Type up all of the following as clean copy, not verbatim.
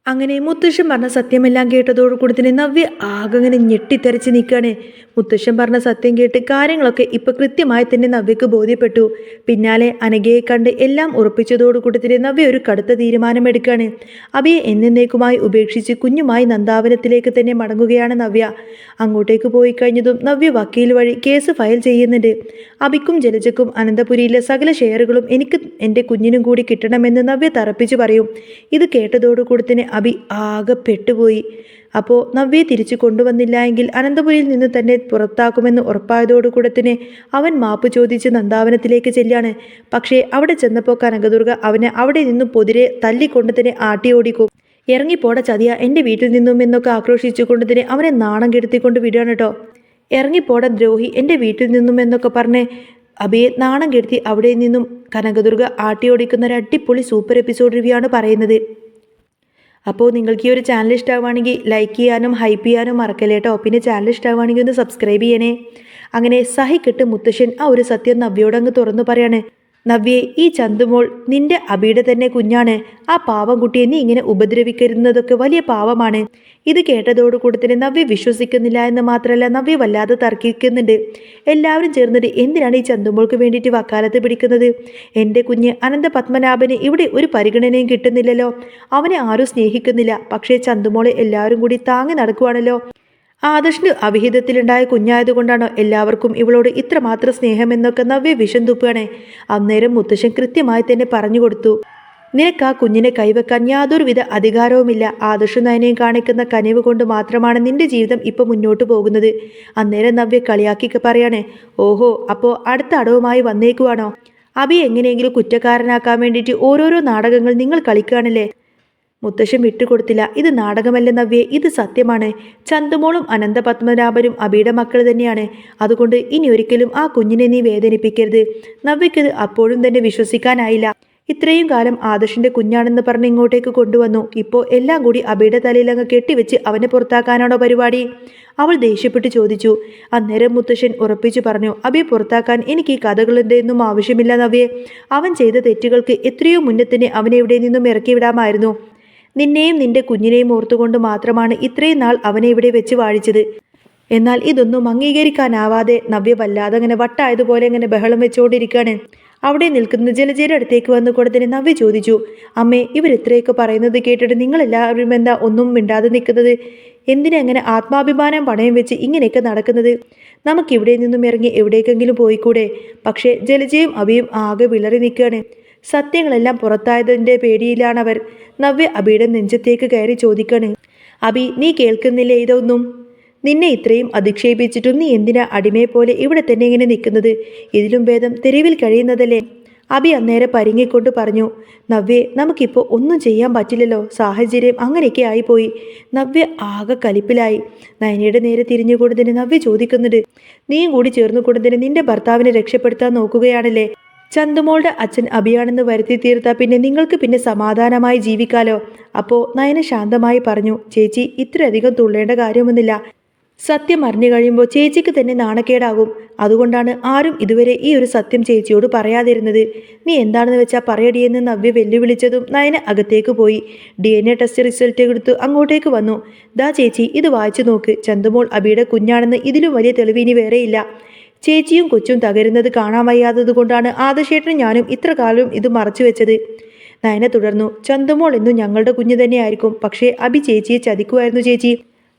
അങ്ങനെ മുത്തശ്ശൻ പറഞ്ഞ സത്യമെല്ലാം കേട്ടതോടുകൂടി തന്നെ നവ്യ ആകെ അങ്ങനെ ഞെട്ടിത്തെറിച്ച് നിൽക്കുകയാണ്. മുത്തശ്ശൻ പറഞ്ഞ സത്യം കേട്ട് കാര്യങ്ങളൊക്കെ ഇപ്പൊ കൃത്യമായി തന്നെ നവ്യക്ക് ബോധ്യപ്പെട്ടു. പിന്നാലെ അനഘയെ കണ്ട് എല്ലാം ഉറപ്പിച്ചതോടുകൂടി തന്നെ നവ്യ ഒരു കടുത്ത തീരുമാനമെടുക്കുകയാണ്. അഭിയെ എന്നേക്കുമായി ഉപേക്ഷിച്ച് കുഞ്ഞുമായി നന്ദാവനത്തിലേക്ക് തന്നെ മടങ്ങുകയാണ് നവ്യ. അങ്ങോട്ടേക്ക് പോയി കഴിഞ്ഞതും നവ്യ വക്കീൽ വഴി കേസ് ഫയൽ ചെയ്യുന്നുണ്ട്. അഭിക്കും ജലജക്കും അനന്തപുരിയിലെ സകല ഷെയറുകളും എനിക്ക് എൻ്റെ കുഞ്ഞിനും കൂടി കിട്ടണമെന്ന് നവ്യ തറപ്പിച്ചു പറയും. ഇത് കേട്ടതോടുകൂടി തന്നെ അഭി ആകെ പെട്ടുപോയി. അപ്പോൾ നവ്യയെ തിരിച്ചു കൊണ്ടുവന്നില്ല എങ്കിൽ അനന്തപുരിയിൽ നിന്ന് തന്നെ പുറത്താക്കുമെന്ന് ഉറപ്പായതോടുകൂടെ തന്നെ അവൻ മാപ്പ് ചോദിച്ച് നന്ദാവനത്തിലേക്ക് ചെല്ലാണ്. പക്ഷേ അവിടെ ചെന്നപ്പോൾ കനകദുർഗ അവനെ അവിടെ നിന്നും പൊതിരെ തല്ലിക്കൊണ്ട് തന്നെ ആട്ടി ഓടിക്കും. ഇറങ്ങിപ്പോട ചതിയ എൻ്റെ വീട്ടിൽ നിന്നും എന്നൊക്കെ ആക്രോശിച്ചുകൊണ്ട് തന്നെ അവനെ നാണം കെടുത്തിക്കൊണ്ട് വിടുകയാണ് കേട്ടോ. ഇറങ്ങിപ്പോട ദ്രോഹി എൻ്റെ വീട്ടിൽ നിന്നും എന്നൊക്കെ പറഞ്ഞ് അഭിയെ നാണം കെടുത്തി അവിടെ നിന്നും കനകദുർഗ ആട്ടി ഓടിക്കുന്ന ഒരു അടിപൊളി സൂപ്പർ എപ്പിസോഡ് റിവ്യൂ ആണ് പറയുന്നത്. അപ്പോൾ നിങ്ങൾക്ക് ഈ ഒരു ചാനൽ ഇഷ്ടമാവുകയാണെങ്കിൽ ലൈക്ക് ചെയ്യാനും ഹൈപ്പ് ചെയ്യാനും മറക്കല്ലേ കേട്ടോ. പിന്നെ ചാനൽ ഇഷ്ടമാവുകയാണെങ്കിൽ ഒന്ന് സബ്സ്ക്രൈബ് ചെയ്യണേ. അങ്ങനെ സഹിക്കെട്ട് മുത്തശ്ശൻ ആ ഒരു സത്യം നവ്യയോട് അങ്ങ് തുറന്നു പറയാണ്. നവ്യയെ, ഈ ചന്തുമോൾ നിന്റെ അബിയുടെ തന്നെ കുഞ്ഞാണ്. ആ പാവം കുട്ടിയെ നീ ഇങ്ങനെ ഉപദ്രവിക്കുന്നതൊക്കെ വലിയ പാവമാണ്. ഇത് കേട്ടതോടുകൂടി തന്നെ നവ്യ വിശ്വസിക്കുന്നില്ല എന്ന് മാത്രമല്ല നവ്യ വല്ലാതെ തർക്കിക്കുന്നുണ്ട്. എല്ലാവരും ചേർന്നിട്ട് എന്തിനാണ് ഈ ചന്തുമോൾക്ക് വേണ്ടിയിട്ട് വക്കാലത്ത് പിടിക്കുന്നത്? എൻ്റെ കുഞ്ഞ് അനന്ത പത്മനാഭന് ഇവിടെ ഒരു പരിഗണനയും കിട്ടുന്നില്ലല്ലോ. അവനെ ആരും സ്നേഹിക്കുന്നില്ല. പക്ഷേ ചന്തുമോളെ എല്ലാവരും കൂടി താങ്ങി നടക്കുവാണല്ലോ. ആദർശിന് അവിഹിതത്തിലുണ്ടായ കുഞ്ഞായതുകൊണ്ടാണോ എല്ലാവർക്കും ഇവളോട് ഇത്രമാത്രം സ്നേഹമെന്നൊക്കെ നവ്യ വിഷം തുപ്പാണ്. അന്നേരം മുത്തശ്ശൻ കൃത്യമായി തന്നെ പറഞ്ഞു കൊടുത്തു. നിനക്ക് ആ കുഞ്ഞിനെ കൈവെക്കാൻ യാതൊരുവിധ അധികാരവുമില്ല. ആദർശ നയനയും കാണിക്കുന്ന കനിവ് കൊണ്ട് മാത്രമാണ് നിന്റെ ജീവിതം ഇപ്പൊ മുന്നോട്ട് പോകുന്നത്. അന്നേരം നവ്യ കളിയാക്കി പറയാണ്. ഓഹോ, അപ്പോൾ അടുത്ത അടവുമായി വന്നേക്കുവാണോ? അബി എങ്ങനെയെങ്കിലും കുറ്റക്കാരനാക്കാൻ വേണ്ടിയിട്ട് ഓരോരോ നാടകങ്ങൾ നിങ്ങൾ കളിക്കുകയാണല്ലേ. മുത്തശ്ശൻ വിട്ടുകൊടുത്തില്ല. ഇത് നാടകമല്ല നവ്യെ, ഇത് സത്യമാണ്. ചന്തുമോളും അനന്ത പത്മനാഭനും അബിയുടെ മക്കൾ തന്നെയാണ്. അതുകൊണ്ട് ഇനി ഒരിക്കലും ആ കുഞ്ഞിനെ നീ വേദനിപ്പിക്കരുത്. നവ്യക്കത് അപ്പോഴും തന്നെ വിശ്വസിക്കാനായില്ല. ഇത്രയും കാലം ആദർശിന്റെ കുഞ്ഞാണെന്ന് പറഞ്ഞ് ഇങ്ങോട്ടേക്ക് കൊണ്ടുവന്നു. ഇപ്പോൾ എല്ലാം കൂടി അബിയുടെ തലയിൽ അങ്ങ് കെട്ടിവെച്ച് അവനെ പുറത്താക്കാനാണോ പരിപാടി? അവൾ ദേഷ്യപ്പെട്ട് ചോദിച്ചു. അന്നേരം മുത്തശ്ശൻ ഉറപ്പിച്ചു പറഞ്ഞു. അബിയെ പുറത്താക്കാൻ എനിക്ക് ഈ കഥകളുടെ ഒന്നും ആവശ്യമില്ല നവ്യെ. അവൻ ചെയ്ത തെറ്റുകൾക്ക് എത്രയോ മുന്നേ തന്നെ അവനെ ഇവിടെ നിന്നും ഇറക്കി വിടാമായിരുന്നു. നിന്നെയും നിന്റെ കുഞ്ഞിനെയും ഓർത്തുകൊണ്ട് മാത്രമാണ് ഇത്രയും നാൾ അവനെ ഇവിടെ വെച്ച് വാഴിച്ചത്. എന്നാൽ ഇതൊന്നും അംഗീകരിക്കാനാവാതെ നവ്യ വല്ലാതെ അങ്ങനെ വട്ടായതുപോലെ അങ്ങനെ ബഹളം വെച്ചുകൊണ്ടിരിക്കുകയാണ്. അവിടെ നിൽക്കുന്ന ജലജയുടെ അടുത്തേക്ക് വന്നുകൊണ്ട് തന്നെ നവ്യ ചോദിച്ചു. അമ്മേ, ഇവരിത്രയൊക്കെ പറയുന്നത് കേട്ടിട്ട് നിങ്ങളെല്ലാവരും എന്താ ഒന്നും മിണ്ടാതെ നിൽക്കുന്നത്? എന്തിനാ അങ്ങനെ ആത്മാഭിമാനം പണയം വെച്ച് ഇങ്ങനെയൊക്കെ നടക്കുന്നത്? നമുക്കിവിടെ നിന്നും ഇറങ്ങി എവിടേക്കെങ്കിലും പോയിക്കൂടെ? പക്ഷേ ജലജയും അഭിയും ആകെ വിളറി നിൽക്കുകയാണ്. സത്യങ്ങളെല്ലാം പുറത്തായതിൻ്റെ പേടിയിലാണവർ. നവ്യ അബിയുടെ നെഞ്ചത്തേക്ക് കയറി ചോദിക്കണ്. അബി, നീ കേൾക്കുന്നില്ലേ ഇതൊന്നും? നിന്നെ ഇത്രയും അധിക്ഷേപിച്ചിട്ടും നീ എന്തിനാ അടിമയെ പോലെ ഇവിടെ തന്നെ ഇങ്ങനെ നിൽക്കുന്നത്? ഇതിലും ഭേദം തെരുവിൽ കഴിയുന്നതല്ലേ? അബി അന്നേരം പരിങ്ങിക്കൊണ്ട് പറഞ്ഞു. നവ്യെ, നമുക്കിപ്പോൾ ഒന്നും ചെയ്യാൻ പറ്റില്ലല്ലോ. സാഹചര്യം അങ്ങനെയൊക്കെ ആയിപ്പോയി. നവ്യ ആകെ കലിപ്പിലായി. നയനയുടെ നേരെ തിരിഞ്ഞുകൊണ്ട് തന്നെ നവ്യ ചോദിക്കുന്നുണ്ട്. നീയും കൂടി ചേർന്നുകൊണ്ട് തന്നെ നിന്റെ ഭർത്താവിനെ രക്ഷപ്പെടുത്താൻ നോക്കുകയാണല്ലേ? ചന്തുമോളുടെ അച്ഛൻ അഭിയാണെന്ന് വരുത്തി തീർത്താൽ പിന്നെ നിങ്ങൾക്ക് പിന്നെ സമാധാനമായി ജീവിക്കാലോ. അപ്പോൾ നയന ശാന്തമായി പറഞ്ഞു. ചേച്ചി, ഇത്രയധികം തുള്ളേണ്ട കാര്യമൊന്നുമില്ല. സത്യം അറിഞ്ഞു കഴിയുമ്പോൾ ചേച്ചിക്ക് തന്നെ നാണക്കേടാകും. അതുകൊണ്ടാണ് ആരും ഇതുവരെ ഈ ഒരു സത്യം ചേച്ചിയോട് പറയാതിരുന്നത്. നീ എന്താണെന്ന് വെച്ചാൽ പറയടിയെന്ന് നവ്യ വെല്ലുവിളിച്ചതും നയന അകത്തേക്ക് പോയി. DNA ടെസ്റ്റ് റിസൾട്ട് എടുത്ത് അങ്ങോട്ടേക്ക് വന്നു. ദാ ചേച്ചി, ഇത് വായിച്ചു നോക്ക്. ചന്തുമോൾ അബിയുടെ കുഞ്ഞാണെന്ന് ഇതിലും വലിയ തെളിവ് ഇനി വേറെയില്ല. ചേച്ചിയും കൊച്ചും തകരുന്നത് കാണാൻ വയ്യാത്തത് കൊണ്ടാണ് ആദർശേട്ടനും ഞാനും ഇത്ര കാലം ഇത് മറച്ചു വെച്ചത്. നയന തുടർന്നു. ചന്തുമോൾ എന്നും ഞങ്ങളുടെ കുഞ്ഞു തന്നെയായിരിക്കും. പക്ഷേ അബി ചേച്ചിയെ ചതിക്കുമായിരുന്നു ചേച്ചി.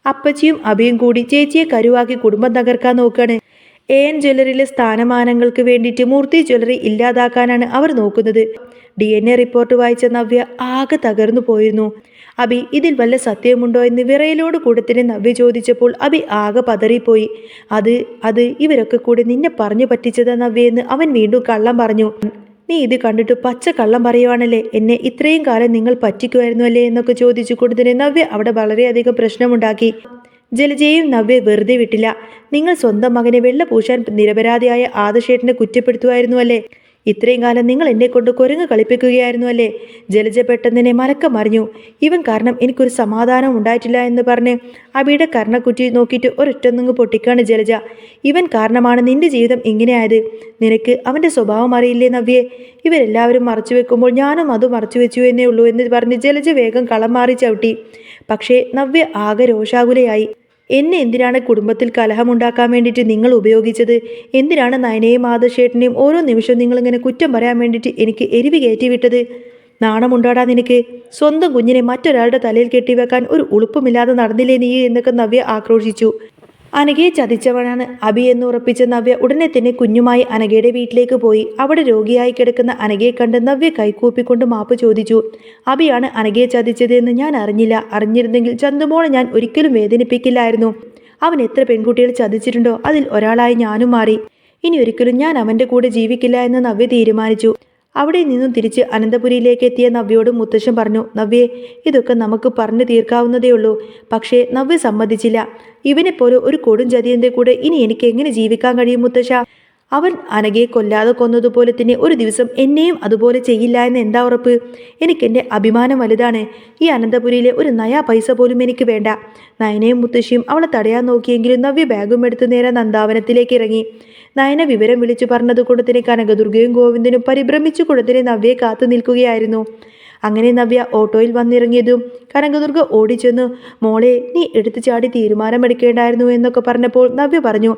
അപ്പച്ചിയും അബിയും കൂടി ചേച്ചിയെ കരുവാക്കി കുടുംബം തകർക്കാൻ നോക്കാണ്. AN ജ്വല്ലറിയിലെ സ്ഥാനമാനങ്ങൾക്ക് വേണ്ടിയിട്ട് മൂർത്തി ജ്വല്ലറി ഇല്ലാതാക്കാനാണ് അവർ നോക്കുന്നത്. DNA റിപ്പോർട്ട് വായിച്ച നവ്യ ആകെ തകർന്നു പോയിരുന്നു. അബി, ഇതിൽ വല്ല സത്യമുണ്ടോ എന്ന് വിറയലോട് കൂടെ തന്നെ നവ്യ ചോദിച്ചപ്പോൾ അബി ആകെ പതറിപ്പോയി. അത് ഇവരൊക്കെ കൂടി നിന്നെ പറഞ്ഞു പറ്റിച്ചതാ നവ്യെന്ന് അവൻ വീണ്ടും കള്ളം പറഞ്ഞു. നീ ഇത് കണ്ടിട്ട് പച്ച കള്ളം പറയുവാണല്ലേ? എന്നെ ഇത്രയും കാലം നിങ്ങൾ പറ്റിക്കുമായിരുന്നു അല്ലേ എന്നൊക്കെ ചോദിച്ചു കൊടുത്തതിന് നവ്യ അവിടെ വളരെയധികം പ്രശ്നമുണ്ടാക്കി. ജലജയും നവ്യ വെറുതെ വിട്ടില്ല. നിങ്ങൾ സ്വന്തം മകനെ വെള്ള പൂശാൻ നിരപരാധിയായ ആദർശേട്ടനെ കുറ്റപ്പെടുത്തുമായിരുന്നു അല്ലേ? ഇത്രയും കാലം നിങ്ങൾ എന്നെ കൊണ്ട് കുരങ്ങ് കളിപ്പിക്കുകയായിരുന്നു അല്ലേ? ജലജ പെട്ടെന്നെ മലക്കം മറിഞ്ഞു. ഇവൻ കാരണം എനിക്കൊരു സമാധാനം ഉണ്ടായിട്ടില്ല എന്ന് പറഞ്ഞ് അബിയുടെ കർണക്കുറ്റി നോക്കിയിട്ട് ഒരൊറ്റൊന്നുങ്ങ് പൊട്ടിക്കാണ് ജലജ. ഇവൻ കാരണമാണ് നിന്റെ ജീവിതം ഇങ്ങനെയായത്. നിനക്ക് അവൻ്റെ സ്വഭാവം അറിയില്ലേ നവ്യേ? ഇവരെല്ലാവരും മറച്ചു വെക്കുമ്പോൾ ഞാനും അത് മറച്ചു വെച്ചു എന്നേ ഉള്ളൂ എന്ന് പറഞ്ഞ് ജലജ വേഗം കളം മാറി ചവിട്ടി. പക്ഷേ നവ്യ ആകെ രോഷാകുലയായി. എന്നെ എന്തിനാണ് കുടുംബത്തിൽ കലഹമുണ്ടാക്കാൻ വേണ്ടിയിട്ട് നിങ്ങൾ ഉപയോഗിച്ചത്? എന്തിനാണ് നയനയും ആദർശേട്ടനെയും ഓരോ നിമിഷവും നിങ്ങളിങ്ങനെ കുറ്റം പറയാൻ വേണ്ടിയിട്ട് എനിക്ക് എരിവ് കയറ്റി വിട്ടത്? നാണമുണ്ടാടാ നിനക്ക്? സ്വന്തം കുഞ്ഞിനെ മറ്റൊരാളുടെ തലയിൽ കെട്ടിവെക്കാൻ ഒരു ഉളുപ്പുമില്ലാതെ നടന്നില്ലേ നീ എന്നൊക്കെ നവ്യ ആക്രോശിച്ചു. അനഘയെ ചതിച്ചവനാണ് അബി എന്ന് ഉറപ്പിച്ച നവ്യ ഉടനെ തന്നെ കുഞ്ഞുമായി അനഘയുടെ വീട്ടിലേക്ക് പോയി. അവിടെ രോഗിയായി കിടക്കുന്ന അനഘയെ കണ്ട് നവ്യ കൈകൂപ്പിക്കൊണ്ട് മാപ്പ് ചോദിച്ചു. അബിയാണ് അനഘയെ ചതിച്ചതെന്ന് ഞാൻ അറിഞ്ഞില്ല. അറിഞ്ഞിരുന്നെങ്കിൽ ചന്തുമോളെ ഞാൻ ഒരിക്കലും വേദനിപ്പിക്കില്ലായിരുന്നു. അവൻ എത്ര പെൺകുട്ടികൾ ചതിച്ചിട്ടുണ്ടോ അതിൽ ഒരാളായി ഞാനും മാറി. ഇനി ഒരിക്കലും ഞാൻ അവൻ്റെ കൂടെ ജീവിക്കില്ല എന്ന് നവ്യ തീരുമാനിച്ചു. അവിടെ നിന്നും തിരിച്ച് അനന്തപുരിയിലേക്ക് എത്തിയ നവ്യയോട് മുത്തശ്ശൻ പറഞ്ഞു, നവ്യേ, ഇതൊക്കെ നമുക്ക് പറഞ്ഞു തീർക്കാവുന്നതേ ഉള്ളൂ. പക്ഷേ നവ്യ സമ്മതിച്ചില്ല. ഇവനെപ്പോലെ ഒരു കൊടും ചതിയൻ്റെ കൂടെ ഇനി എനിക്ക് എങ്ങനെ ജീവിക്കാൻ കഴിയും മുത്തശ്ശ? അവൻ അനഘയെ കൊല്ലാതെ കൊന്നതുപോലെ തന്നെ ഒരു ദിവസം എന്നെയും അതുപോലെ ചെയ്യില്ല എന്ന് എന്താ ഉറപ്പ്? എനിക്കെൻ്റെ അഭിമാനം വലുതാണ്. ഈ അനന്തപുരിയിലെ ഒരു നയാ പൈസ പോലും എനിക്ക് വേണ്ട. നയനയും മുത്തശ്ശിയും അവളെ തടയാൻ നോക്കിയെങ്കിലും നവ്യ ബാഗും എടുത്ത് നേരെ നന്ദാവനത്തിലേക്ക് ഇറങ്ങി. നയന വിവരം വിളിച്ചു പറഞ്ഞതുകൊണ്ട് തന്നെ കനകദുർഗയും ഗോവിന്ദനും പരിഭ്രമിച്ചു കൊടുത്തിനെ നവ്യയെ കാത്തു നിൽക്കുകയായിരുന്നു. അങ്ങനെ നവ്യ ഓട്ടോയിൽ വന്നിറങ്ങിയതും കനകദുർഗ ഓടിച്ചെന്ന്, മോളെ, നീ എടുത്തു ചാടി തീരുമാനമെടുക്കേണ്ടായിരുന്നു എന്നൊക്കെ പറഞ്ഞപ്പോൾ നവ്യ പറഞ്ഞു,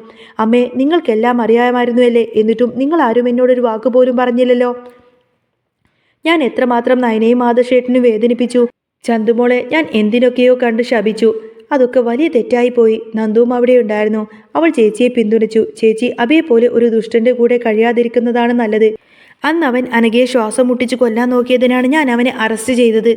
അമ്മേ, നിങ്ങൾക്കെല്ലാം അറിയാമായിരുന്നു അല്ലേ? എന്നിട്ടും നിങ്ങൾ ആരും എന്നോടൊരു വാക്ക് പോലും പറഞ്ഞില്ലല്ലോ. ഞാൻ എത്രമാത്രം നയനയും ആദർശേട്ടനും വേദനിപ്പിച്ചു. ചന്തുമോളെ ഞാൻ എന്തിനൊക്കെയോ കണ്ട് ശപിച്ചു. അതൊക്കെ വലിയ തെറ്റായിപ്പോയി. നന്ദുവും അവിടെ ഉണ്ടായിരുന്നു. അവൾ ചേച്ചിയെ പിന്തുണച്ചു. ചേച്ചി അബിയെ പോലെ ഒരു ദുഷ്ടന്റെ കൂടെ കഴിയാതിരിക്കുന്നതാണ് നല്ലത്. അന്ന് അവൻ അനഘയെ ശ്വാസം മുട്ടിച്ച് കൊല്ലാൻ നോക്കിയതിനാണ് ഞാൻ അവനെ അറസ്റ്റ് ചെയ്തത്.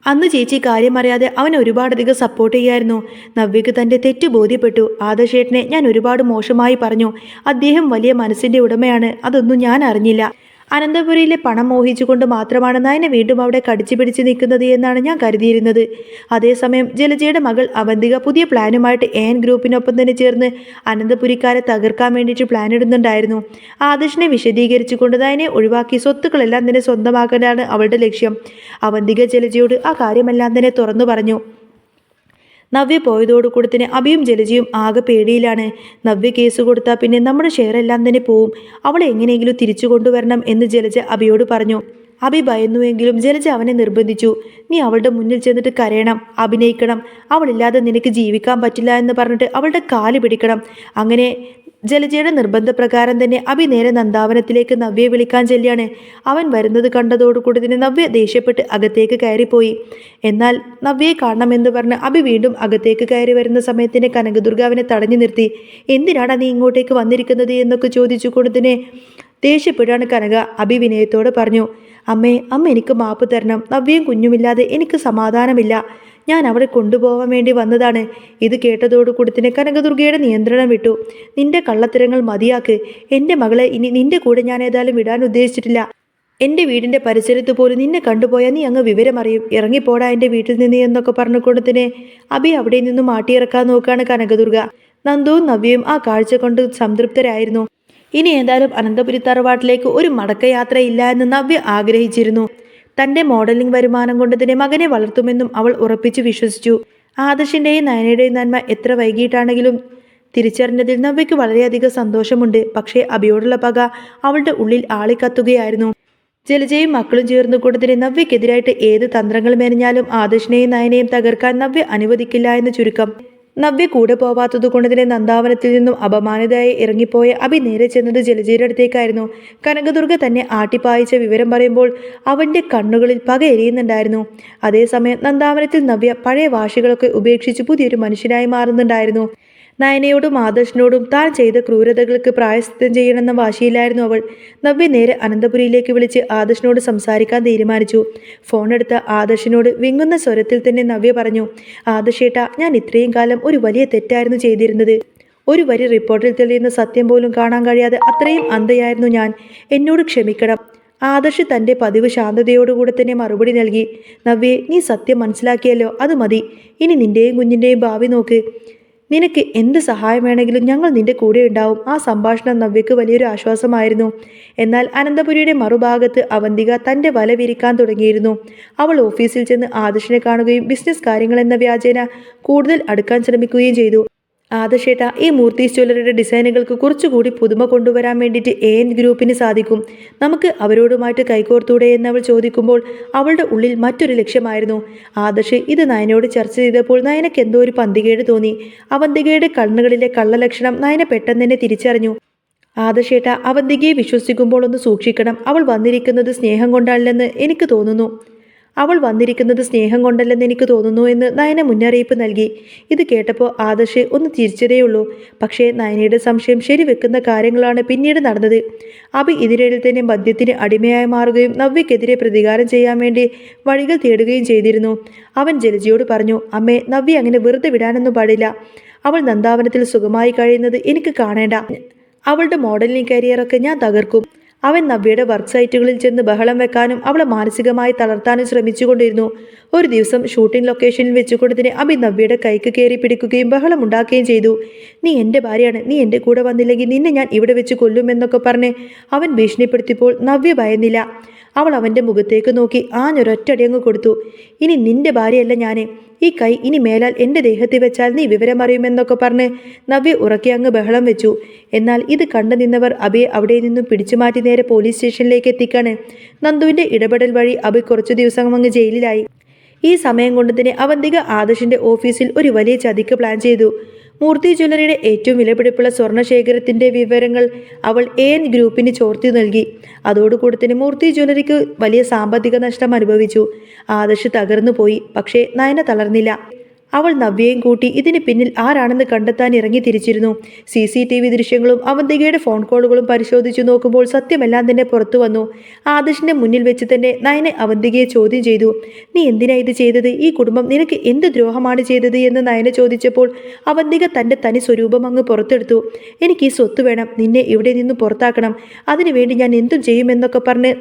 അന്ന് ചേച്ചി കാര്യം അറിയാതെ അവൻ ഒരുപാടധികം സപ്പോർട്ട് ചെയ്യായിരുന്നു. നവ്യക്ക് തൻ്റെ തെറ്റ് ബോധ്യപ്പെട്ടു. ആദർശേട്ടനെ ഞാൻ ഒരുപാട് മോശമായി പറഞ്ഞു. അദ്ദേഹം വലിയ മനസ്സിൻ്റെ ഉടമയാണ്. അതൊന്നും ഞാൻ അറിഞ്ഞില്ല. അനന്തപുരിയിലെ പണം മോഹിച്ചുകൊണ്ട് മാത്രമാണ് നയന വീണ്ടും അവിടെ കടിച്ചു പിടിച്ച് നിൽക്കുന്നത് എന്നാണ് ഞാൻ കരുതിയിരുന്നത്. അതേസമയം ജലജയുടെ മകൾ അവന്തിക പുതിയ പ്ലാനുമായിട്ട് AN ഗ്രൂപ്പിനൊപ്പം തന്നെ ചേർന്ന് അനന്തപുരിക്കാരെ തകർക്കാൻ വേണ്ടിയിട്ട് പ്ലാൻ ഇടുന്നുണ്ടായിരുന്നു. ആദർശിനെ വിശദീകരിച്ചുകൊണ്ട് നയനെ ഒഴിവാക്കി സ്വത്തുക്കളെല്ലാം തന്നെ സ്വന്തമാക്കാനാണ് അവളുടെ ലക്ഷ്യം. അവന്തിക ജലജയോട് ആ കാര്യമെല്ലാം തന്നെ തുറന്നു പറഞ്ഞു. നവ്യ പോയതോടുകൂടി തന്നെ അബിയും ജലജയും ആകെ പേടിയിലാണ്. നവ്യ കേസ് കൊടുത്താൽ പിന്നെ നമ്മുടെ ഷെയർ എല്ലാം തന്നെ പോവും. അവളെ എങ്ങനെയെങ്കിലും തിരിച്ചു കൊണ്ടുവരണം എന്ന് ജലജ അബിയോട് പറഞ്ഞു. അബി ഭയന്നുവെങ്കിലും ജലജ അവനെ നിർബന്ധിച്ചു. നീ അവളുടെ മുന്നിൽ ചെന്നിട്ട് കരയണം, അഭിനയിക്കണം. അവളില്ലാതെ നിനക്ക് ജീവിക്കാൻ പറ്റില്ല എന്ന് പറഞ്ഞിട്ട് അവളുടെ കാല് പിടിക്കണം. അങ്ങനെ ജലജയുടെ നിർബന്ധപ്രകാരം തന്നെ അബി നേരെ നന്ദാവനത്തിലേക്ക് നവ്യയെ വിളിക്കാൻ ചെല്ലിയാണ്. അവൻ വരുന്നത് കണ്ടതോടുകൂടി തന്നെ നവ്യ ദേഷ്യപ്പെട്ട് അകത്തേക്ക് കയറിപ്പോയി. എന്നാൽ നവ്യയെ കാണണമെന്ന് പറഞ്ഞ് അബി വീണ്ടും അകത്തേക്ക് കയറി വരുന്ന സമയത്തിന് കനകദുർഗ അവനെ തടഞ്ഞു നിർത്തി. എന്തിനാണ് നീ ഇങ്ങോട്ടേക്ക് വന്നിരിക്കുന്നത് എന്നൊക്കെ ചോദിച്ചുകൊണ്ട് തന്നെ ദേഷ്യപ്പെടാണ് കനക. അബി വിനയത്തോടെ പറഞ്ഞു, അമ്മ എനിക്ക് മാപ്പ് തരണം. നവ്യയും കുഞ്ഞുമില്ലാതെ എനിക്ക് സമാധാനമില്ല. ഞാൻ അവളെ കൊണ്ടുപോകാൻ വേണ്ടി വന്നതാണ്. ഇത് കേട്ടതോടുകൂടി തന്നെ കനകദുർഗയുടെ നിയന്ത്രണം വിട്ടു. നിന്റെ കള്ളത്തരങ്ങൾ മതിയാക്ക്. എൻ്റെ മകളെ ഇനി നിന്റെ കൂടെ ഞാൻ ഏതായാലും വിടാൻ ഉദ്ദേശിച്ചിട്ടില്ല. എൻ്റെ വീടിൻ്റെ പരിസരത്ത് പോലും നിന്നെ കണ്ടുപോയാൽ നീ അങ്ങ് വിവരമറിയും. ഇറങ്ങിപ്പോടാ എൻ്റെ വീട്ടിൽ നിന്ന് എന്നൊക്കെ പറഞ്ഞുകൊണ്ട് തന്നെ അബി അവിടെ നിന്നും മാട്ടിയിറക്കാൻ നോക്കുകയാണ് കനകദുർഗ. നന്ദുവും നവ്യയും ആ കാഴ്ച കൊണ്ട് സംതൃപ്തരായിരുന്നു. ഇനി ഏതായാലും അനന്തപുരി തറവാട്ടിലേക്ക് ഒരു മടക്കയാത്രയില്ല എന്ന് നവ്യ ആഗ്രഹിച്ചിരുന്നു. തൻ്റെ മോഡലിംഗ് വരുമാനം കൊണ്ട് തന്നെ മകനെ വളർത്തുമെന്നും അവൾ ഉറപ്പിച്ചു വിശ്വസിച്ചു. ആദർശിൻ്റെയും നയനയുടെയും നന്മ എത്ര വൈകിട്ടാണെങ്കിലും തിരിച്ചറിഞ്ഞതിൽ നവ്യയ്ക്ക് വളരെയധികം സന്തോഷമുണ്ട്. പക്ഷേ അബിയോടുള്ള പക അവളുടെ ഉള്ളിൽ ആളിക്കത്തുകയായിരുന്നു. ജലജയും മക്കളും ചേർന്നുകൊണ്ട് തന്നെ നവ്യക്കെതിരായിട്ട് ഏത് തന്ത്രങ്ങൾ മെനഞ്ഞാലും ആദർശിനെയും നയനെയും തകർക്കാൻ നവ്യ അനുവദിക്കില്ല എന്ന് ചുരുക്കം. നവ്യ കൂടെ പോവാത്തത് കൊണ്ട് തന്നെ നന്ദാവനത്തിൽ നിന്നും അപമാനിതയായി ഇറങ്ങിപ്പോയ അബി നേരെ ചെന്നത് ജലജയുടെ അടുത്തേക്കായിരുന്നു. കനകദുർഗ തന്നെ ആട്ടിപ്പായിച്ച വിവരം പറയുമ്പോൾ അവൻ്റെ കണ്ണുകളിൽ പക എരിയുന്നുണ്ടായിരുന്നു. അതേസമയം നന്ദാവനത്തിൽ നവ്യ പഴയ വാശികളൊക്കെ ഉപേക്ഷിച്ച് പുതിയൊരു മനുഷ്യനായി മാറുന്നുണ്ടായിരുന്നു. നയനയോടും ആദർശിനോടും താൻ ചെയ്ത ക്രൂരതകൾക്ക് പ്രായശ്ചിത്തം ചെയ്യണമെന്ന വാശിയിലായിരുന്നു അവൾ. നവ്യ നേരെ അനന്തപുരിയിലേക്ക് വിളിച്ച് ആദർശിനോട് സംസാരിക്കാൻ തീരുമാനിച്ചു. ഫോണെടുത്ത ആദർശിനോട് വിങ്ങുന്ന സ്വരത്തിൽ തന്നെ നവ്യ പറഞ്ഞു, ആദർശേട്ടാ, ഞാൻ ഇത്രയും കാലം ഒരു വലിയ തെറ്റായിരുന്നു ചെയ്തിരുന്നത്. ഒരു വരി റിപ്പോർട്ടിൽ തെളിയുന്ന സത്യം പോലും കാണാൻ കഴിയാതെ അത്രയും അന്ധയായിരുന്നു ഞാൻ. എന്നോട് ക്ഷമിക്കണം. ആദർശ് തൻ്റെ പതിവ് ശാന്തതയോടുകൂടെ തന്നെ മറുപടി നൽകി. നവ്യേ, നീ സത്യം മനസ്സിലാക്കിയല്ലോ, അത് മതി. ഇനി നിൻ്റെയും കുഞ്ഞിൻ്റെയും ഭാവി നോക്ക്. നിനക്ക് എന്ത് സഹായം വേണമെങ്കിലും ഞങ്ങൾ നിന്റെ കൂടെ ഉണ്ടാവും. ആ സംഭാഷണം നവ്യക്ക് വലിയൊരു ആശ്വാസമായിരുന്നു. എന്നാൽ അനന്തപുരിയുടെ മറുഭാഗത്ത് അവന്തിക തൻ്റെ വല വിരിക്കാൻ തുടങ്ങിയിരുന്നു. അവൾ ഓഫീസിൽ ചെന്ന് ആദർശിനെ കാണുകയും ബിസിനസ് കാര്യങ്ങളെന്ന വ്യാജേന കൂടുതൽ അടുക്കാൻ ശ്രമിക്കുകയും ചെയ്തു. ആദർശേട്ട, ഈ മൂർത്തീസ് ജ്വല്ലറിയുടെ ഡിസൈനുകൾക്ക് കുറച്ചുകൂടി പുതുമ കൊണ്ടുവരാൻ വേണ്ടിയിട്ട് AN ഗ്രൂപ്പിന് സാധിക്കും. നമുക്ക് അവരോടുമായിട്ട് കൈകോർത്തൂടെ എന്നവൾ ചോദിക്കുമ്പോൾ അവളുടെ ഉള്ളിൽ മറ്റൊരു ലക്ഷ്യമായിരുന്നു. ആദർശ് ഇത് നയനോട് ചർച്ച ചെയ്തപ്പോൾ നയനക്ക് എന്തോ ഒരു പന്തികേട് തോന്നി. അവന്തികയുടെ കണ്ണുകളിലെ കള്ളലക്ഷണം നയന പെട്ടെന്ന് തന്നെ തിരിച്ചറിഞ്ഞു. ആദർശേട്ട, അവന്തികയെ വിശ്വസിക്കുമ്പോൾ ഒന്ന് സൂക്ഷിക്കണം. അവൾ വന്നിരിക്കുന്നത് സ്നേഹം കൊണ്ടല്ലെന്ന് എനിക്ക് തോന്നുന്നു എന്ന് നയന മുന്നറിയിപ്പ് നൽകി. ഇത് കേട്ടപ്പോൾ ആദർശ് ഒന്ന് തിരിച്ചതേയുള്ളൂ. പക്ഷേ നയനയുടെ സംശയം ശരിവെക്കുന്ന കാര്യങ്ങളാണ് പിന്നീട് നടന്നത്. അഭി ഇതിനിടയിൽ തന്നെ മദ്യത്തിന് അടിമയായി മാറുകയും നവ്യക്കെതിരെ പ്രതികാരം ചെയ്യാൻ വേണ്ടി വഴികൾ തേടുകയും ചെയ്തിരുന്നു. അവൻ ജലജിയോട് പറഞ്ഞു, അമ്മേ, നവ്യ അങ്ങനെ വെറുതെ വിടാനൊന്നും പാടില്ല. അവൾ നന്ദാവനത്തിൽ സുഖമായി കഴിയുന്നത് എനിക്ക് കാണേണ്ട. അവളുടെ മോഡലിംഗ് കരിയറൊക്കെ ഞാൻ തകർക്കും. അവൻ നവ്യയുടെ വർക്ക് സൈറ്റുകളിൽ ചെന്ന് ബഹളം വെക്കാനും അവളെ മാനസികമായി തളർത്താനും ശ്രമിച്ചുകൊണ്ടിരുന്നു. ഒരു ദിവസം ഷൂട്ടിംഗ് ലൊക്കേഷനിൽ വെച്ചുകൊണ്ടതിന് അഭി നവ്യയുടെ കൈക്ക് കയറി പിടിക്കുകയും ബഹളമുണ്ടാക്കുകയും ചെയ്തു. നീ എൻ്റെ ഭാര്യയാണ്, നീ എൻ്റെ കൂടെ വന്നില്ലെങ്കിൽ നിന്നെ ഞാൻ ഇവിടെ വെച്ച് കൊല്ലുമെന്നൊക്കെ പറഞ്ഞ് അവൻ ഭീഷണിപ്പെടുത്തിയപ്പോൾ നവ്യ ഭയന്നില്ല. അവൾ അവൻ്റെ മുഖത്തേക്ക് നോക്കി ആഞ്ഞൊരൊറ്റടിയങ്ങ് കൊടുത്തു. ഇനി നിന്റെ ഭാര്യയല്ല ഞാൻ. ഈ കൈ ഇനി മേലാൽ എൻ്റെ ദേഹത്തിൽ വെച്ചാൽ നീ വിവരമറിയുമെന്നൊക്കെ പറഞ്ഞ് നവ്യ ഉറക്കി അങ്ങ് ബഹളം വെച്ചു. എന്നാൽ ഇത് കണ്ടു നിന്നവർ അബിയെ അവിടെ നിന്നും പിടിച്ചു മാറ്റി നേരെ പോലീസ് സ്റ്റേഷനിലേക്ക് എത്തിക്കാണ്. നന്ദുവിൻ്റെ ഇടപെടൽ വഴി അബി കുറച്ചു ദിവസം അങ്ങ് ജയിലിലായി. ഈ സമയം കൊണ്ട് തന്നെ അവന്തിക ആദർശിൻ്റെ ഓഫീസിൽ ഒരു വലിയ ചതിക്ക് പ്ലാൻ ചെയ്തു. മൂർത്തി ജ്വല്ലറിയുടെ ഏറ്റവും വിലപിടിപ്പുള്ള സ്വർണ്ണശേഖരത്തിൻ്റെ വിവരങ്ങൾ അവൾ AN ഗ്രൂപ്പിന് ചോർത്തി നൽകി. അതോടുകൂടി തന്നെ മൂർത്തി ജ്വല്ലറിക്ക് വലിയ സാമ്പത്തിക നഷ്ടം അനുഭവിച്ചു. ആദർശ് തകർന്നു പോയി. പക്ഷേ നയന തളർന്നില്ല. അവൾ നവ്യയും കൂട്ടി ഇതിന് പിന്നിൽ ആരാണെന്ന് കണ്ടെത്താൻ ഇറങ്ങി തിരിച്ചിരുന്നു. CCTV ദൃശ്യങ്ങളും അവന്തികയുടെ ഫോൺ കോളുകളും പരിശോധിച്ചു നോക്കുമ്പോൾ സത്യമെല്ലാം തന്നെ പുറത്തു വന്നു. ആദർശിന്റെ മുന്നിൽ വെച്ച് തന്നെ നയനെ അവന്തികയെ ചോദ്യം ചെയ്തു. നീ എന്തിനാ ഇത് ചെയ്തത്? ഈ കുടുംബം നിനക്ക് എന്ത് ദ്രോഹമാണ് ചെയ്തത് എന്ന് നയനെ ചോദിച്ചപ്പോൾ അവന്തിക തൻ്റെ തനി സ്വരൂപം അങ്ങ് പുറത്തെടുത്തു. എനിക്ക് ഈ സ്വത്ത് വേണം, നിന്നെ ഇവിടെ നിന്ന് പുറത്താക്കണം, അതിനുവേണ്ടി ഞാൻ എന്തും ചെയ്യുമെന്നൊക്കെ പറഞ്ഞ്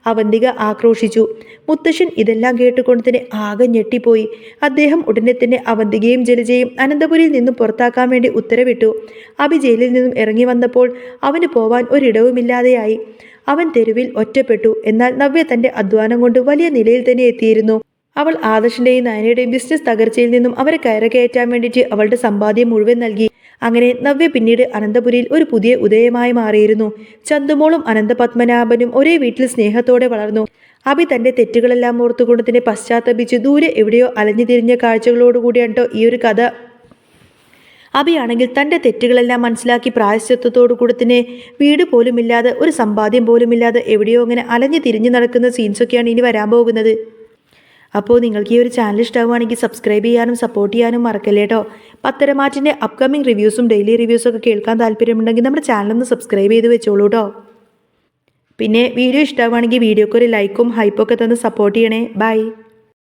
അവന്തിക ആക്രോശിച്ചു. മുത്തശ്ശൻ ഇതെല്ലാം കേട്ടുകൊണ്ട് തന്നെ ആകെ ഞെട്ടിപ്പോയി. അദ്ദേഹം ഉടനെ തന്നെ അവന്തികയും ജലജയും അനന്തപുരിയിൽ നിന്നും പുറത്താക്കാൻ വേണ്ടി ഉത്തരവിട്ടു. അഭി ജയിലിൽ നിന്നും ഇറങ്ങി വന്നപ്പോൾ അവന് പോവാൻ ഒരിടവുമില്ലാതെയായി. അവൻ തെരുവിൽ ഒറ്റപ്പെട്ടു. എന്നാൽ നവ്യ തൻ്റെ അധ്വാനം കൊണ്ട് വലിയ നിലയിൽ തന്നെ എത്തിയിരുന്നു. അവൾ ആദർശിൻ്റെയും നയനയുടെയും ബിസിനസ് തകർച്ചയിൽ നിന്നും അവരെ കയറാൻ വേണ്ടിയിട്ട് അവളുടെ സമ്പാദ്യം മുഴുവൻ നൽകി. അങ്ങനെ നവ്യ പിന്നീട് അനന്തപുരിയിൽ ഒരു പുതിയ ഉദയമായി മാറിയിരുന്നു. ചന്തുമോളും അനന്തപത്മനാഭനും ഒരേ വീട്ടിൽ സ്നേഹത്തോടെ വളർന്നു. അഭി തൻ്റെ തെറ്റുകളെല്ലാം ഓർത്തുകൊണ്ട് തന്നെ പശ്ചാത്തപിച്ച് ദൂരെ എവിടെയോ അലഞ്ഞു തിരിഞ്ഞ കാഴ്ചകളോടുകൂടിയാട്ടോ ഈ ഒരു കഥ. അഭിയാണെങ്കിൽ തൻ്റെ തെറ്റുകളെല്ലാം മനസ്സിലാക്കി പ്രായശ്ചിത്തത്തോടു കൂടി തന്നെ വീട് പോലുമില്ലാതെ ഒരു സമ്പാദ്യം പോലുമില്ലാതെ എവിടെയോ അങ്ങനെ അലഞ്ഞു തിരിഞ്ഞു നടക്കുന്ന സീൻസൊക്കെയാണ് ഇനി വരാൻ പോകുന്നത്. അപ്പോൾ നിങ്ങൾക്ക് ഈ ഒരു ചാനൽ ഇഷ്ടമാവുകയാണെങ്കിൽ സബ്സ്ക്രൈബ് ചെയ്യാനും സപ്പോർട്ട് ചെയ്യാനും മറക്കല്ലേ കേട്ടോ. പത്തരമാറ്റിൻ്റെ അപ്കമിങ് റിവ്യൂസും ഡെയിലി റിവ്യൂസും ഒക്കെ കേൾക്കാൻ താല്പര്യമുണ്ടെങ്കിൽ നമ്മുടെ ചാനലൊന്ന് സബ്സ്ക്രൈബ് ചെയ്ത് വെച്ചോളൂ കേട്ടോ. പിന്നെ വീഡിയോ ഇഷ്ടമാവുകയാണെങ്കിൽ വീഡിയോക്ക് ഒരു ലൈക്കും ഹൈപ്പൊക്കെ തന്ന് സപ്പോർട്ട് ചെയ്യണേ. ബൈ.